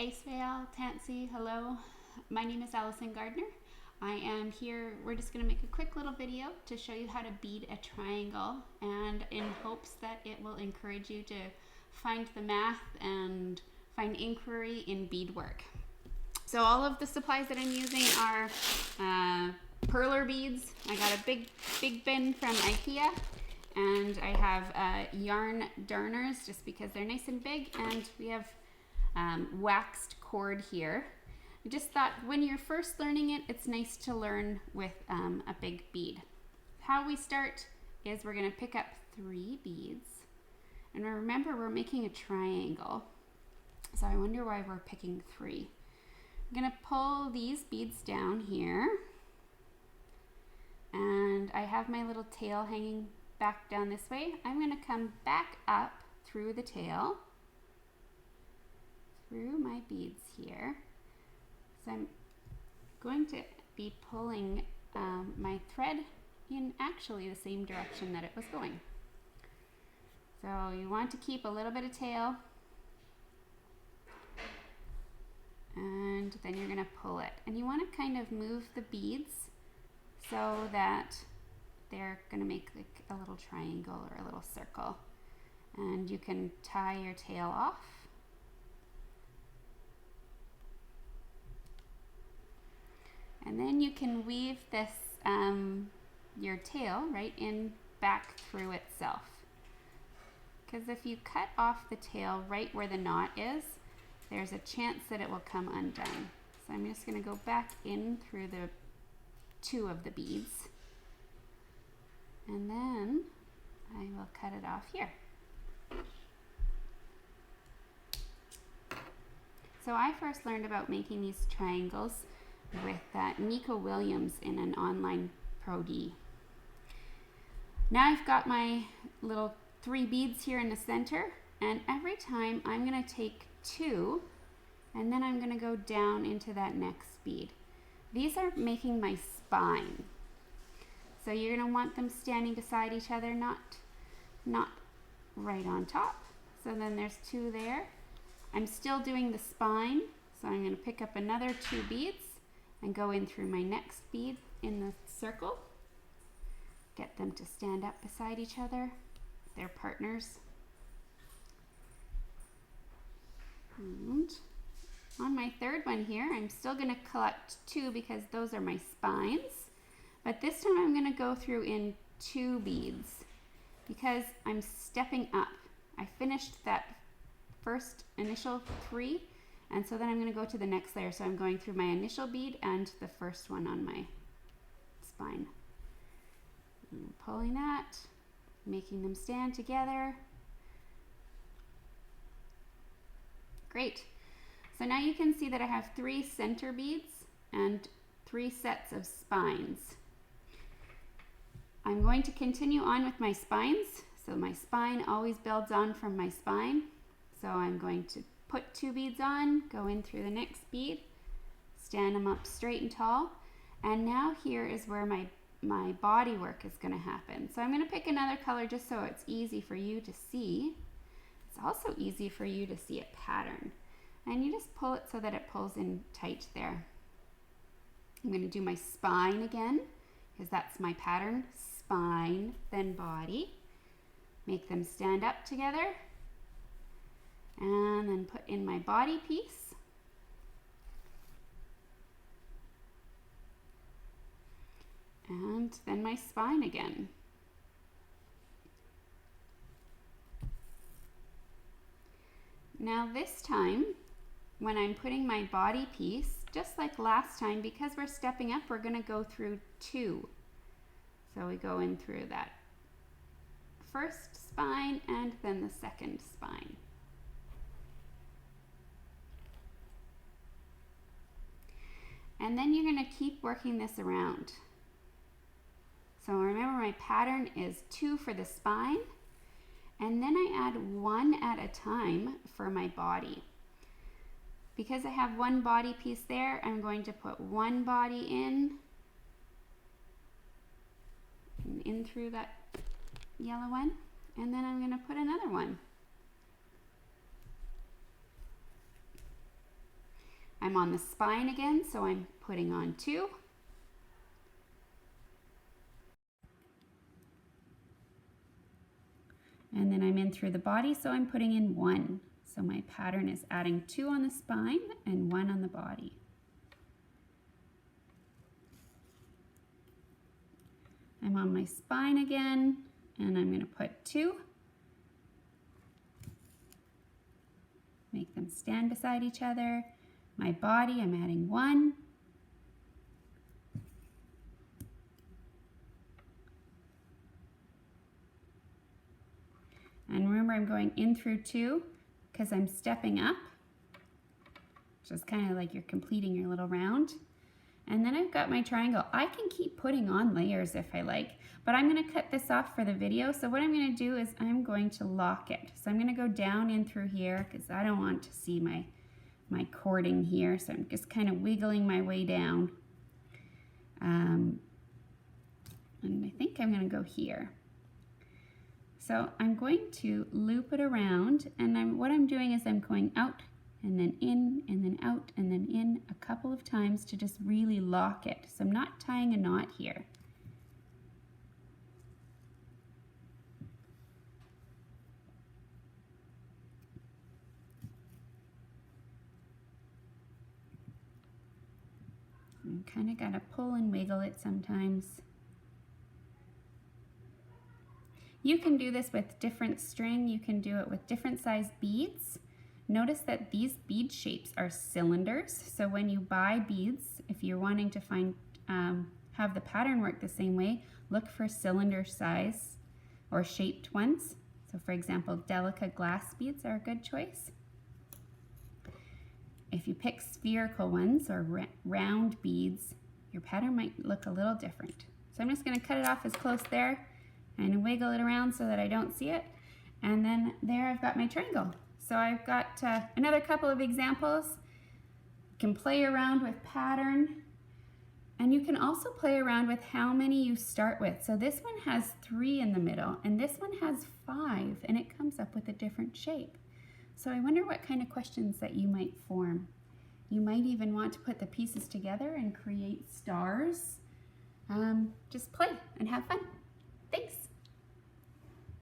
Acevale, Tansy, hello. My name is Allison Gardner. I am here, we're just going to make a quick little video to show you how to bead a triangle, and in hopes that it will encourage you to find the math and find inquiry in beadwork. So all of the supplies that I'm using are perler beads. I got a big bin from IKEA, and I have yarn darners just because they're nice and big, and we have waxed cord here. I just thought when you're first learning it, it's nice to learn with a big bead. How we start is we're going to pick up 3 beads, and remember we're making a triangle, so I wonder why we're picking 3. I'm going to pull these beads down here, and I have my little tail hanging back down this way. I'm going to come back up through the tail, through my beads here. So I'm going to be pulling my thread in actually the same direction that it was going. So you want to keep a little bit of tail, and then you're going to pull it. And you want to kind of move the beads so that they're going to make like a little triangle or a little circle. And you can tie your tail off. And then you can weave this, your tail right in back through itself. Because if you cut off the tail right where the knot is, there's a chance that it will come undone. So I'm just going to go back in through the 2 of the beads, and then I will cut it off here. So I first learned about making these triangles with Nico Williams in an online Pro D. Now I've got my little 3 beads here in the center, and every time I'm going to take 2, and then I'm going to go down into that next bead. These are making my spine. So you're going to want them standing beside each other, not right on top. So then there's 2 there. I'm still doing the spine, so I'm going to pick up another 2 beads and go in through my next bead in the circle. Get them to stand up beside each other. They're partners. And on my 3rd one here, I'm still going to collect 2 because those are my spines. But this time I'm going to go through in 2 beads because I'm stepping up. I finished that first initial 3, and so then I'm going to go to the next layer. So I'm going through my initial bead and the first one on my spine. I'm pulling that, making them stand together. Great. So now you can see that I have 3 center beads and 3 sets of spines. I'm going to continue on with my spines. So my spine always builds on from my spine. So I'm going to put 2 beads on, go in through the next bead, stand them up straight and tall. And now here is where my body work is going to happen. So I'm going to pick another color just so it's easy for you to see. It's also easy for you to see a pattern. And you just pull it so that it pulls in tight there. I'm going to do my spine again because that's my pattern. Spine, then body. Make them stand up together. And then put in my body piece. And then my spine again. Now this time, when I'm putting my body piece, just like last time, because we're stepping up, we're going to go through 2. So we go in through that first spine and then the second spine. And then you're going to keep working this around. So remember, my pattern is 2 for the spine, and then I add 1 at a time for my body. Because I have 1 body piece there, I'm going to put 1 body in through that yellow one, and then I'm going to put another one. I'm on the spine again, so I'm putting on 2. And then I'm in through the body, so I'm putting in 1. So my pattern is adding 2 on the spine and 1 on the body. I'm on my spine again, and I'm going to put 2. Make them stand beside each other. My body, I'm adding 1. And remember, I'm going in through 2 because I'm stepping up, just kind of like you're completing your little round. And then I've got my triangle. I can keep putting on layers if I like, but I'm going to cut this off for the video. So what I'm going to do is I'm going to lock it. So I'm going to go down in through here because I don't want to see my cording here. So I'm just kind of wiggling my way down. And I think I'm going to go here. So I'm going to loop it around, and what I'm doing is I'm going out and then in and then out and then in a couple of times to just really lock it. So I'm not tying a knot here. You kind of got to pull and wiggle it sometimes. You can do this with different string. You can do it with different size beads. Notice that these bead shapes are cylinders. So when you buy beads, if you're wanting to find have the pattern work the same way, look for cylinder size or shaped ones. So for example, delicate glass beads are a good choice. If you pick spherical ones or round beads, your pattern might look a little different. So I'm just going to cut it off as close there and wiggle it around so that I don't see it. And then there I've got my triangle. So I've got another couple of examples. You can play around with pattern, and you can also play around with how many you start with. So this one has 3 in the middle, and this one has 5, and it comes up with a different shape. So I wonder what kind of questions that you might form. You might even want to put the pieces together and create stars. Just play and have fun. Thanks.